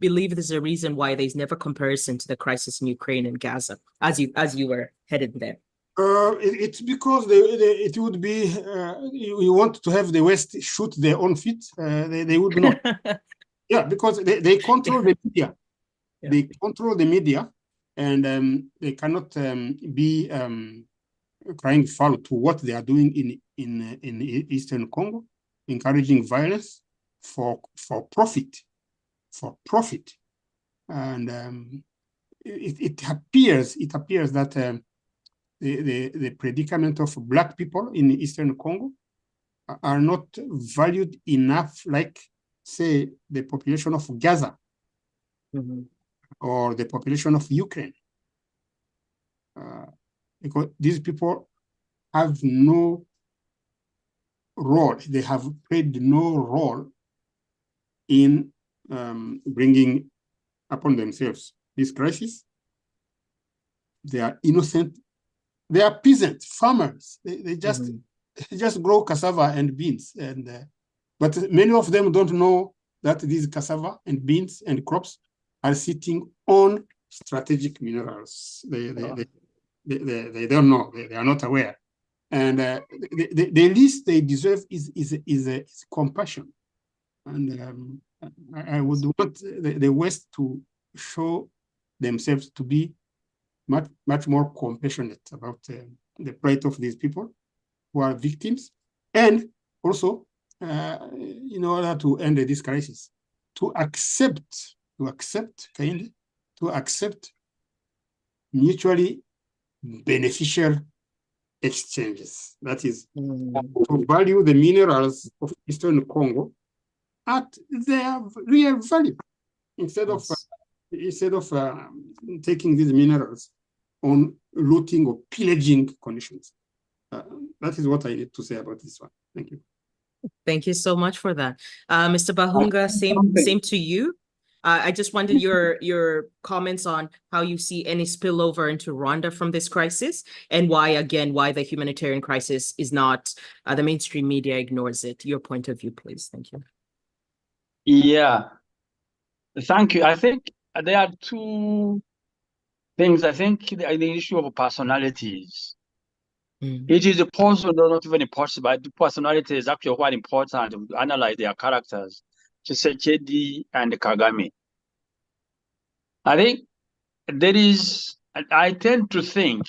believe is a reason why there's never comparison to the crisis in Ukraine and Gaza as you were headed there? It's because it would be you want to have the West shoot their own feet. They would not. Yeah, because they control the media. Yeah. They control the media, and they cannot be crying foul to what they are doing in Eastern Congo, encouraging violence for profit, and it appears that the predicament of Black people in Eastern Congo are not valued enough, like, say, the population of Gaza or the population of Ukraine. Because these people have no role, they have played no role in bringing upon themselves this crisis. They are innocent. They are peasants, farmers. They just grow cassava and beans, but many of them don't know that these cassava and beans and crops are sitting on strategic minerals. They don't know. They are not aware, and the least they deserve is compassion. And I would want the West to show themselves to be much more compassionate about the plight of these people who are victims, and also in order to end this crisis, to accept mutually beneficial exchanges. That is, to value the minerals of Eastern Congo at their real value, instead of taking these minerals on looting or pillaging conditions. That is what I need to say about this one. Thank you. Thank you so much for that. Mr. Bahunga, same to you. I just wanted your comments on how you see any spillover into Rwanda from this crisis, and why the humanitarian crisis is not, the mainstream media ignores it. Your point of view, please. Thank you. Yeah, thank you. I think there are two things. I think the issue of personalities. It is possible, not even impossible, but personality is actually quite important to analyze their characters, Tshisekedi and Kagame. I think I tend to think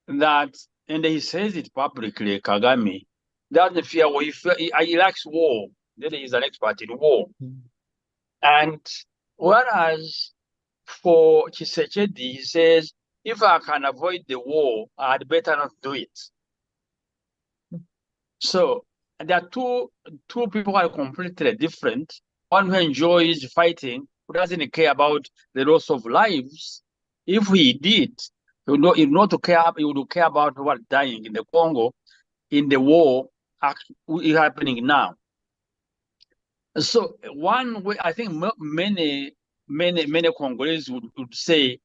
that, and he says it publicly, Kagame doesn't fear war. He likes war. That he is an expert in war. And whereas for Tshisekedi, he says, if I can avoid the war, I'd better not do it. So there are two people who are completely different. One who enjoys fighting, who doesn't care about the loss of lives. If he did, he would care about what dying in the Congo, in the war happening now. So one way, I think many Congolese would say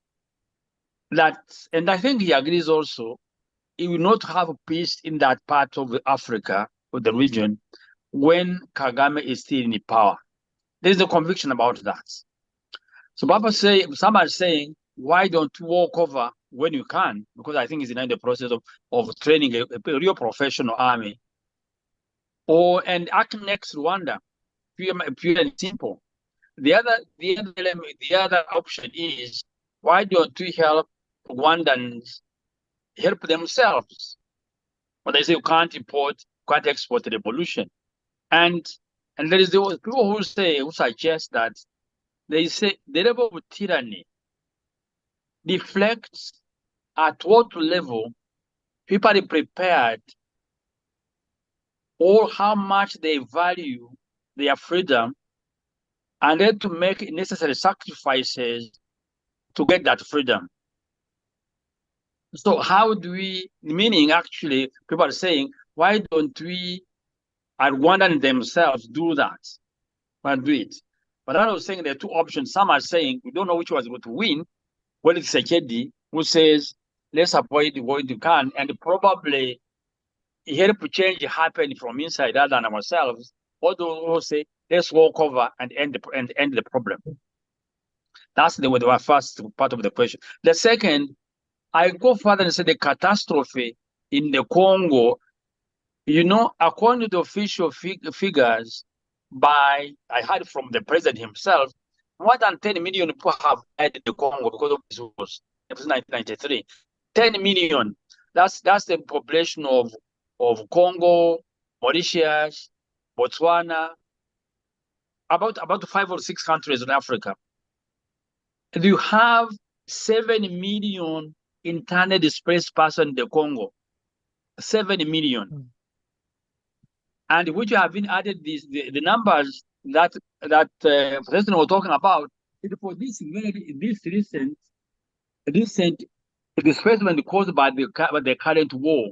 that, and I think he agrees also, he will not have peace in that part of Africa or the region when Kagame is still in power. There's a conviction about that. So some are saying, why don't you walk over when you can? Because I think he's in the process of training a real professional army, and act next Rwanda, pure and simple. The other option is, why don't we help Rwandans help themselves? When they say you can't export revolution. And there is people who suggest that they say the level of tyranny reflects at what level people are prepared, or how much they value their freedom, and then to make necessary sacrifices to get that freedom. So how do we, meaning actually, people are saying, why don't we, Rwandan themselves, do that? Why do it? But I was saying there are two options. Some are saying, we don't know which was going to win. Well, it's Sekedi, who says, let's avoid what you can, and probably help change happen from inside other than ourselves. Or those who say, let's walk over and end the problem. That's the first part of the question. The second, I go further and say the catastrophe in the Congo, according to the official figures, I heard from the president himself, more than 10 million people have died in the Congo because of this wars. It was 1993. 10 million. That's the population of Congo, Mauritius, Botswana, about 5 or 6 countries in Africa. And you have 7 million internally displaced persons in the Congo. 7 million. Mm. And which have been added the numbers that President was talking about, for this recent displacement caused by the current war.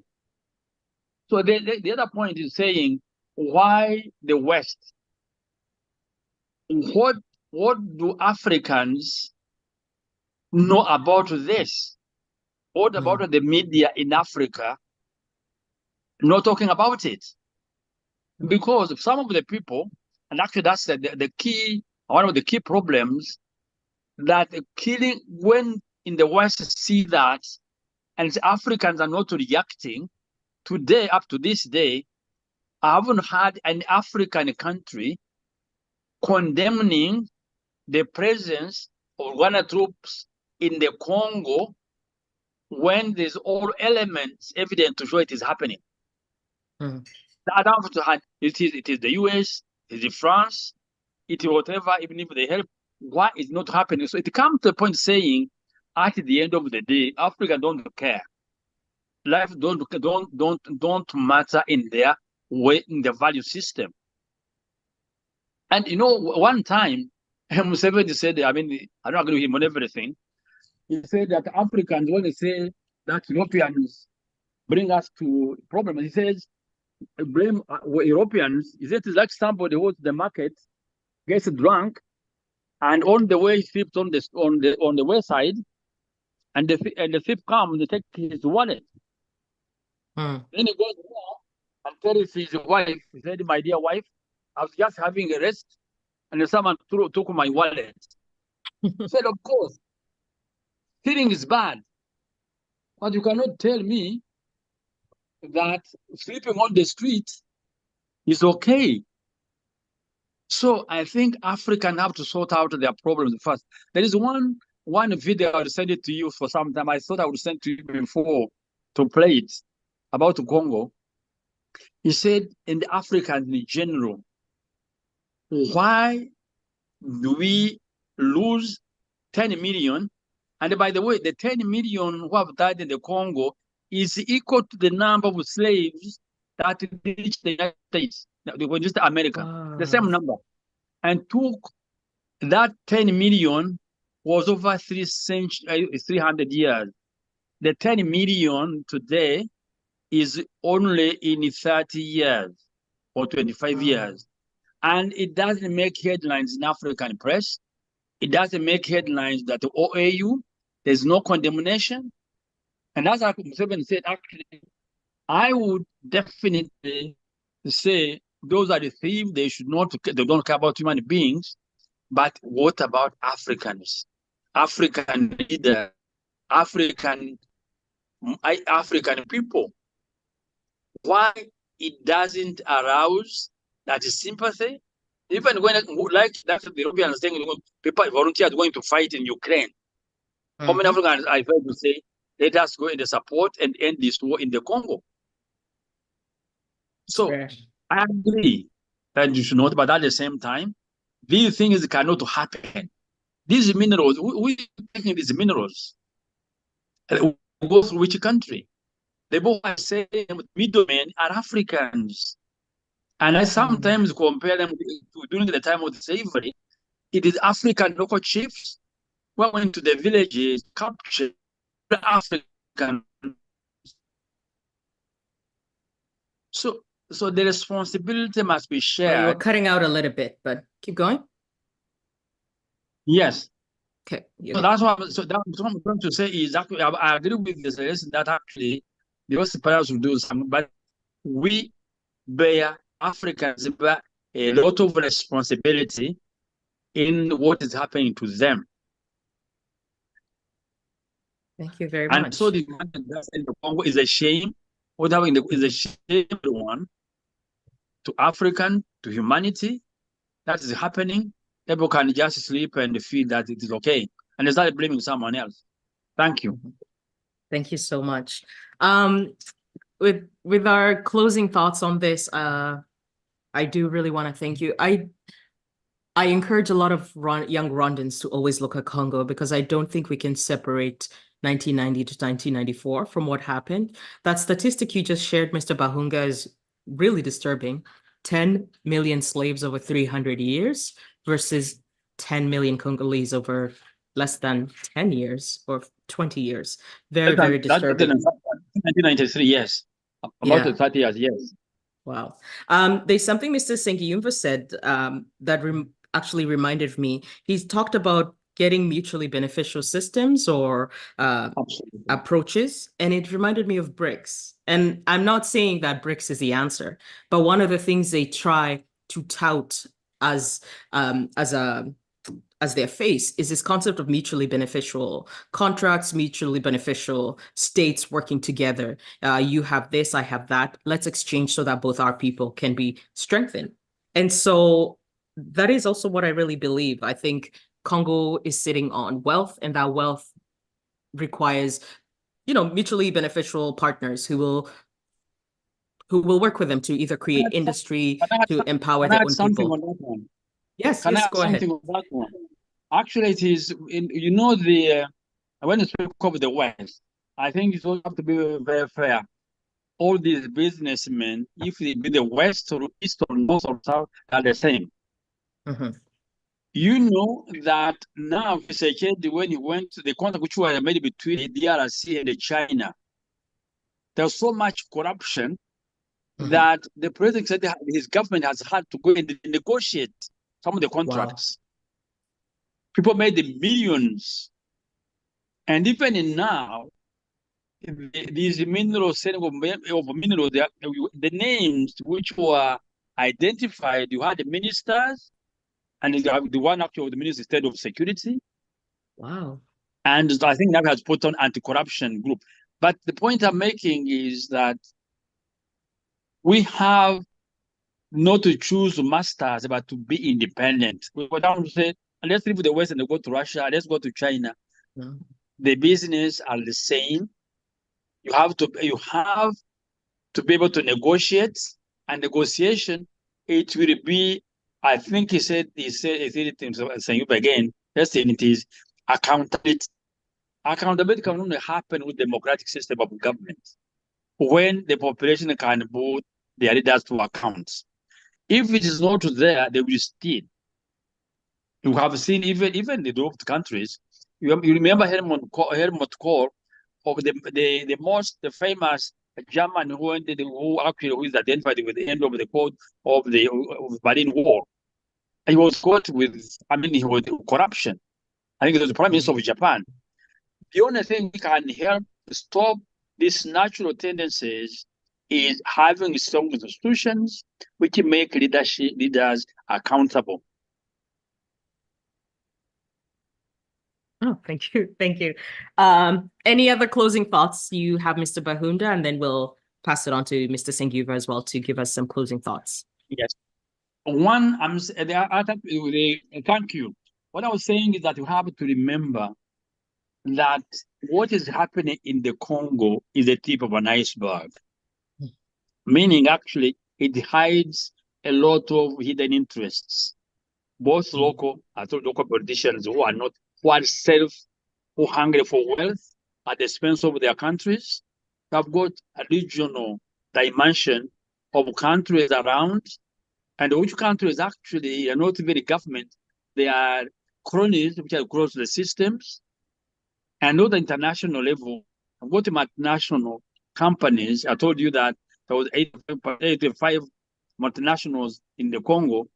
So the other point is saying, why the West? What do Africans know about this? What about the media in Africa not talking about it? Because some of the people, and actually that's the key, one of the key problems, that killing, when in the West see that, and Africans are not reacting, today, up to this day, I haven't had an African country condemning the presence of Rwanda troops in the Congo when there's all elements evident to show it is happening. Mm. It is the US, it is France, it is whatever, even if they help, why is not happening? So it comes to a point saying, at the end of the day, Africa don't care. Life don't matter in their way, in the value system. And you know, one time, Museveni said, I mean, I don't agree with him on everything. He said that Africans, when they say that Europeans bring us to problems, he says, blame Europeans. He said it's like somebody who goes to the market, gets drunk, and on the way he sleeps on the west side, and the thief comes and take his wallet. Then he goes home and tells his wife, he said, my dear wife, I was just having a rest, and someone took my wallet. He said, of course, stealing is bad, but you cannot tell me that sleeping on the street is okay. So I think Africans have to sort out their problems first. There is one video I will send it to you for some time. I thought I would send to you before to play it, about Congo. He said, in the Africans in general, why do we lose 10 million? And by the way, the 10 million who have died in the Congo is equal to the number of slaves that reached the United States, just America. Wow. The same number. And took that 10 million was over 300 years. The 10 million today is only in 30 years or 25 years. And it doesn't make headlines in African press. It doesn't make headlines that the OAU, there's no condemnation. And as Museveni said, actually, I would definitely say those are the thieves. They don't care about human beings. But what about Africans? African leaders, African people? Why it doesn't arouse that sympathy? Even when, like that's the Europeans saying, people volunteers going to fight in Ukraine. How many Africans I've heard to say, let us go in the support and end this war in the Congo? So I agree that you should not, but at the same time, these things cannot happen. These minerals, we're taking these minerals. Go through which country? They both say middlemen are Africans. And I sometimes compare them to during the time of slavery. It is African local chiefs who went to the villages, captured African. So the responsibility must be shared. You were cutting out a little bit, but keep going. Yes. Okay. Yeah. So that's what I'm trying to say is actually, I agree with this that actually the Westerners will do something, but we Africans bear a lot of responsibility in what is happening to them. Thank you very much. And so the in the Congo is a shame. What happening is a shame one to African, to humanity. That is happening. People can just sleep and feel that it is okay. And they start blaming someone else. Thank you. Thank you so much. With our closing thoughts on this, I do really want to thank you. I encourage a lot of young Rwandans to always look at Congo because I don't think we can separate 1990 to 1994 from what happened. That statistic you just shared, Mr. Bahunga, is really disturbing. 10 million slaves over 300 years versus 10 million Congolese over less than 10 years or 20 years. Very, very disturbing. 1993, yes. About 30 years, yes. Wow. There's something Mr. Sengiyumva said that actually reminded me. He's talked about getting mutually beneficial systems or approaches, and it reminded me of BRICS. And I'm not saying that BRICS is the answer, but one of the things they try to tout as their face is this concept of mutually beneficial contracts, mutually beneficial states working together. You have this, I have that. Let's exchange so that both our people can be strengthened. And so that is also what I really believe. I think Congo is sitting on wealth, and that wealth requires, mutually beneficial partners who will work with them to either create industry, to empower their own people. Yes, go ahead. Actually, it is, when you speak of the West, I think you have to be very fair. All these businessmen, if they be the West or East or North or South, are the same. Mm-hmm. You know that now, when he went to the contact which was made between the DRC and China, there's so much corruption that the president said that his government has had to go and negotiate some of the contracts. Wow. People made the millions. And even now, these minerals, the names which were identified, you had the ministers, and the one actually of the Ministry State of Security. Wow. And I think that has put on anti-corruption group. But the point I'm making is that we have not to choose masters, but to be independent. We go down to say, let's leave the West and go to Russia, let's go to China. No. The business are the same. You have to be able to negotiate, and negotiation, it will be, I think he said it again, let's say it is accountability. Accountability can only happen with democratic system of government when the population can put their leaders to account. If it is not there, they will steal. You have seen even in the developed countries. You remember Helmut Kohl, of the most famous German who is identified with the end of the code of the Berlin Wall. He was caught with, he was corruption. I think it was the Prime Minister of Japan. The only thing we can help stop these natural tendencies is having strong institutions which make leaders accountable. Oh, thank you. Thank you. Any other closing thoughts you have, Mr. Bahunga, and then we'll pass it on to Mr. Sengiyumva as well to give us some closing thoughts. Yes. One, thank you. What I was saying is that you have to remember that what is happening in the Congo is the tip of an iceberg. Meaning, actually, it hides a lot of hidden interests, both local politicians who are hungry for wealth at the expense of their countries. Have got a regional dimension of countries around, and which countries actually are not very government. They are cronies which are close to the systems. And on the international level, what multinational companies, I told you that there was 85 multinationals in the Congo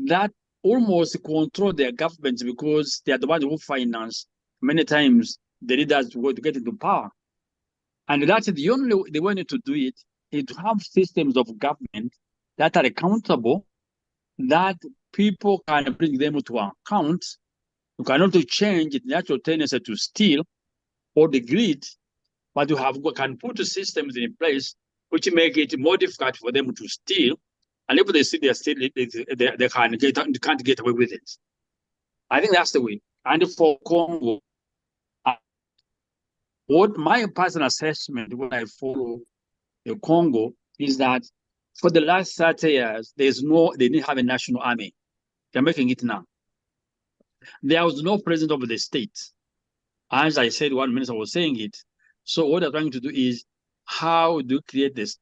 that almost control their governments because they are the ones who finance many times the leaders who want to get into power. And that's the only way to do it is to have systems of government that are accountable, that people can bring them to account. You cannot change the natural tendency to steal or the greed, but you can put systems in place which make it more difficult for them to steal. And if they see they're stealing, they can't get away with it. I think that's the way. And for Congo, What my personal assessment when I follow the Congo is that for the last 30 years, they didn't have a national army. They're making it now. There was no president of the state. As I said, one minister was saying it. So what they're trying to do is, how do you create this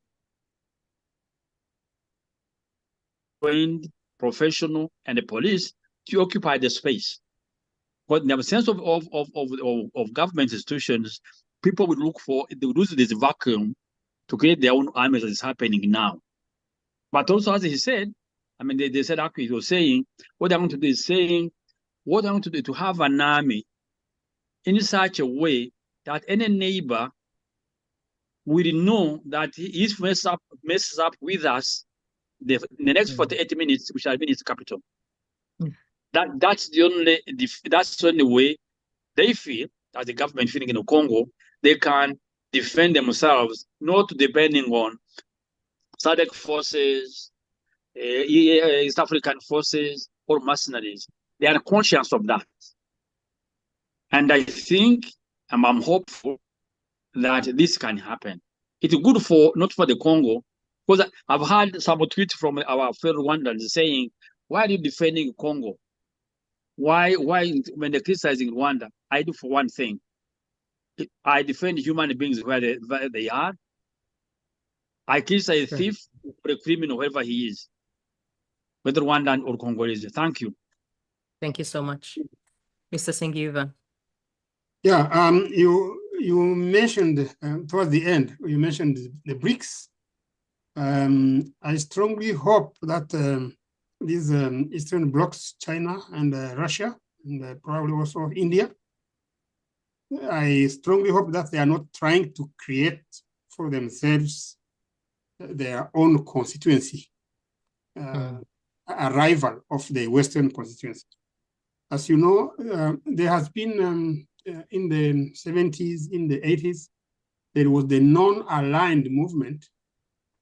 trained, professional, and the police to occupy the space? But in the sense of government institutions, people would look for, they would use this vacuum to create their own armies as is happening now. But also, as he said, I mean, they said, actually, he was saying, what I want to do is saying, what I want to do is to have an army in such a way that any neighbor will know that he messes up with us in the next 48 minutes, we shall be in its capital. That's the only way they feel, as the government feeling in the Congo, they can defend themselves, not depending on SADC forces, East African forces, or mercenaries. They are conscious of that. And I think, and I'm hopeful that this can happen. It's good not for the Congo, because I've had some tweets from our fellow Rwandans saying, why are you defending Congo? Why when they're criticizing Rwanda, I do for one thing. I defend human beings where they are. I criticize a thief or a criminal, whoever he is, whether Rwandan or Congolese. Thank you. Thank you so much. Mr. Singiva. Yeah, you mentioned towards the end, you mentioned the BRICS. I strongly hope that these Eastern blocs, China and Russia, and probably also India, I strongly hope that they are not trying to create for themselves their own constituency, a rival of the Western constituency. As you know, there has been in the 70s, in the 80s, there was the non-aligned movement,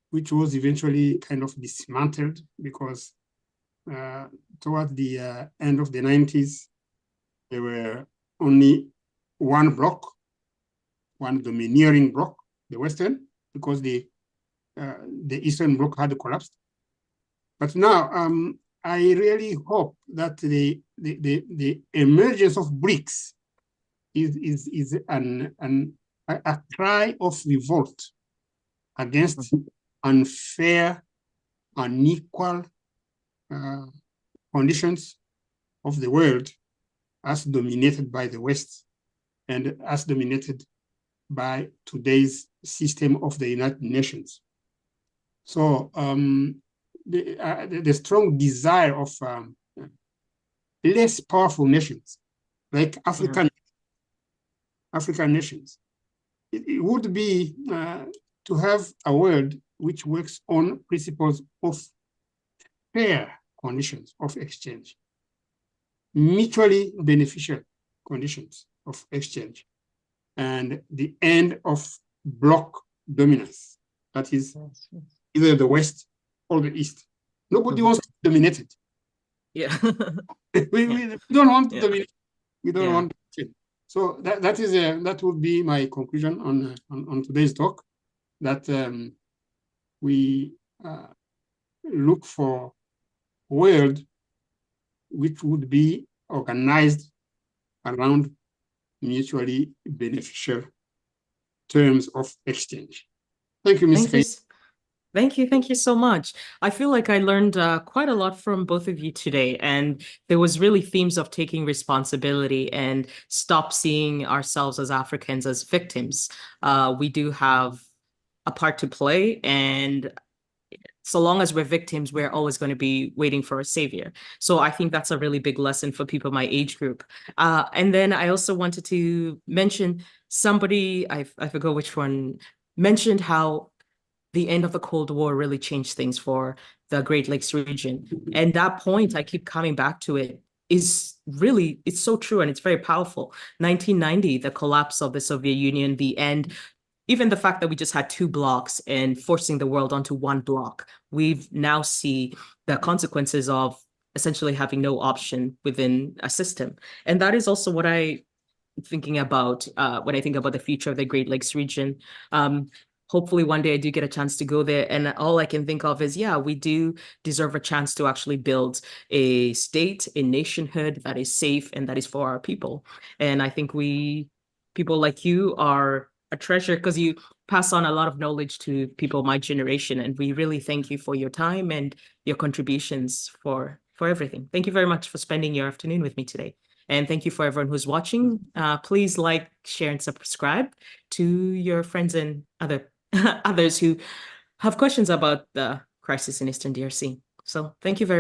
which was eventually kind of dismantled because towards the end of the 90s, there were only one bloc, one domineering bloc, the Western, because the Eastern bloc had collapsed. But now, I really hope that the emergence of BRICS is a cry of revolt against unfair, unequal conditions of the world as dominated by the West and as dominated by today's system of the United Nations. So the strong desire of less powerful nations, like African nations, it would be to have a world which works on principles of fair conditions of exchange, mutually beneficial conditions of exchange, and the end of bloc dominance. That is either the West or the East. Nobody wants to be dominated. Yeah. we don't want to dominate. We don't want to. So that would be my conclusion on today's talk, that we look for a world which would be organized around mutually beneficial terms of exchange. Thank you, Ms. Kay. Thank you so much. I feel like I learned quite a lot from both of you today, and there was really themes of taking responsibility and stop seeing ourselves as Africans as victims. We do have a part to play, and so long as we're victims, we're always going to be waiting for a savior. So I think that's a really big lesson for people my age group. And then I also wanted to mention somebody, I forgot which one, mentioned how the end of the Cold War really changed things for the Great Lakes region. And that point, I keep coming back to it, is really, it's so true and it's very powerful. 1990, the collapse of the Soviet Union, the end, even the fact that we just had two blocks and forcing the world onto one block, we've now see the consequences of essentially having no option within a system. And that is also what I thinking about when I think about the future of the Great Lakes region. Hopefully one day I do get a chance to go there, and all I can think of is, yeah, we do deserve a chance to actually build a state, a nationhood that is safe and that is for our people. And I think people like you are a treasure because you pass on a lot of knowledge to people my generation, and we really thank you for your time and your contributions for everything. Thank you very much for spending your afternoon with me today. And thank you for everyone who's watching. Please like, share, and subscribe to your friends and others who have questions about the crisis in Eastern DRC. So thank you very much.